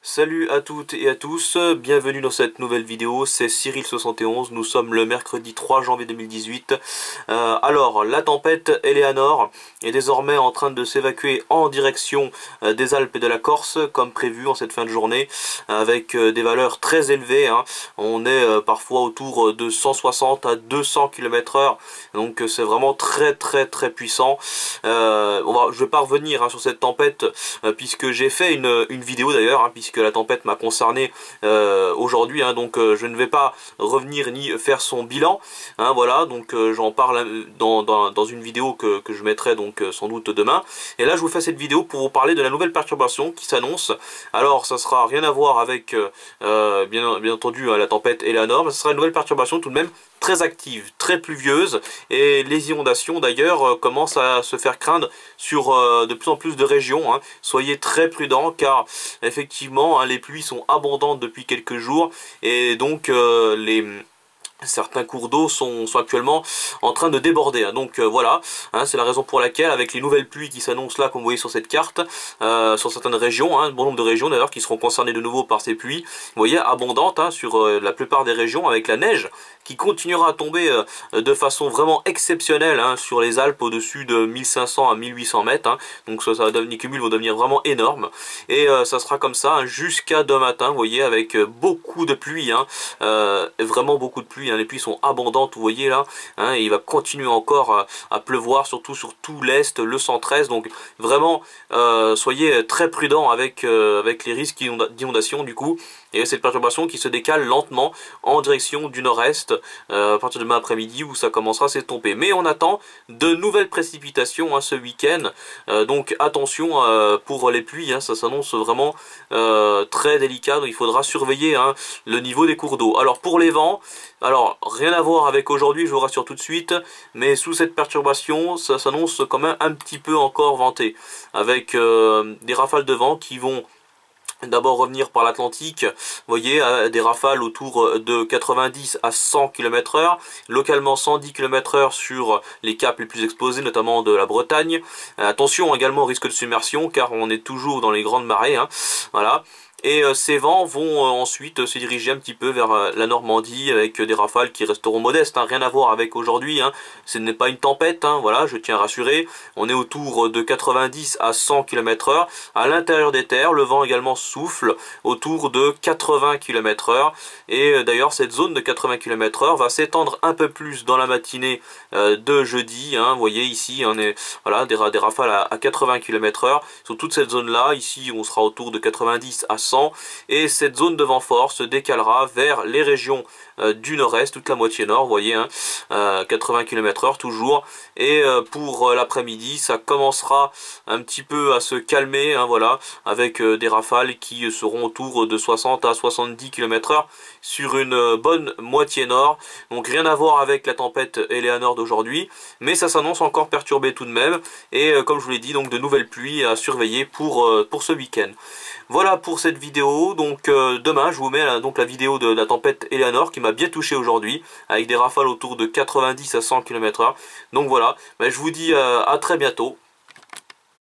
Salut à toutes et à tous, bienvenue dans cette nouvelle vidéo, c'est Cyril71, nous sommes le mercredi 3 janvier 2018. Alors, la tempête Eleanor est désormais en train de s'évacuer en direction des Alpes et de la Corse, comme prévu en cette fin de journée, avec des valeurs très élevées, hein. On est parfois autour de 160 à 200 km/h, donc c'est vraiment très puissant. Je vais pas revenir sur cette tempête, puisque j'ai fait une vidéo d'ailleurs, puisque la tempête m'a concerné aujourd'hui, donc je ne vais pas revenir ni faire son bilan, voilà, donc j'en parle dans une vidéo que je mettrai donc sans doute demain. Et là je vous fais cette vidéo pour vous parler de la nouvelle perturbation qui s'annonce. Alors ça sera rien à voir avec bien entendu la tempête Eleanor, mais ce sera une nouvelle perturbation tout de même très active, très pluvieuse, et les inondations d'ailleurs commencent à se faire craindre sur de plus en plus de régions, Soyez très prudents car effectivement les pluies sont abondantes depuis quelques jours, et donc certains cours d'eau sont actuellement en train de déborder, donc voilà, c'est la raison pour laquelle, avec les nouvelles pluies qui s'annoncent là, comme vous voyez sur cette carte, sur certaines régions, un bon nombre de régions d'ailleurs qui seront concernées de nouveau par ces pluies, vous voyez, abondantes, sur la plupart des régions, avec la neige qui continuera à tomber de façon vraiment exceptionnelle sur les Alpes au-dessus de 1500 à 1800 mètres, donc ça va devenir, les cumuls vont devenir vraiment énormes, et ça sera comme ça jusqu'à demain matin, vous voyez, avec beaucoup de pluie, vraiment beaucoup de pluie, les pluies sont abondantes, vous voyez là, et il va continuer encore à pleuvoir, surtout sur tout l'Est, le centre-Est, donc vraiment soyez très prudents avec les risques d'inondation du coup, et cette perturbation qui se décale lentement en direction du nord-est à partir de demain après-midi où ça commencera à s'estomper. Mais on attend de nouvelles précipitations ce week-end, donc attention pour les pluies, ça s'annonce vraiment très délicat, donc il faudra surveiller le niveau des cours d'eau. Alors pour les vents, alors rien à voir avec aujourd'hui, je vous rassure tout de suite, mais sous cette perturbation ça s'annonce quand même un petit peu encore venté, avec des rafales de vent qui vont d'abord revenir par l'Atlantique, vous voyez, des rafales autour de 90 à 100 km/h, localement 110 km/h sur les caps les plus exposés, notamment de la Bretagne. Attention également au risque de submersion, car on est toujours dans les grandes marées, voilà. Et ces vents vont ensuite se diriger un petit peu vers la Normandie, avec des rafales qui resteront modestes, rien à voir avec aujourd'hui, ce n'est pas une tempête, voilà, je tiens à rassurer, on est autour de 90 à 100 km/h, à l'intérieur des terres, le vent également souffle autour de 80 km/h, et d'ailleurs cette zone de 80 km/h va s'étendre un peu plus dans la matinée de jeudi, vous voyez ici, on est, voilà, des rafales à 80 km/h, sur toute cette zone là, ici on sera autour de 90 à 100, et cette zone de vent fort se décalera vers les régions du nord-est, toute la moitié nord, vous voyez, 80 km/h toujours, et pour l'après-midi ça commencera un petit peu à se calmer, voilà, avec des rafales qui seront autour de 60 à 70 km/h sur une bonne moitié nord, donc rien à voir avec la tempête Eleanor d'aujourd'hui, mais ça s'annonce encore perturbé tout de même, et comme je vous l'ai dit, donc de nouvelles pluies à surveiller pour ce week-end. Voilà pour cette vidéo, donc demain je vous mets donc la vidéo de la tempête Eleanor qui m'a bien touché aujourd'hui, avec des rafales autour de 90 à 100 km/h, donc voilà, je vous dis à très bientôt.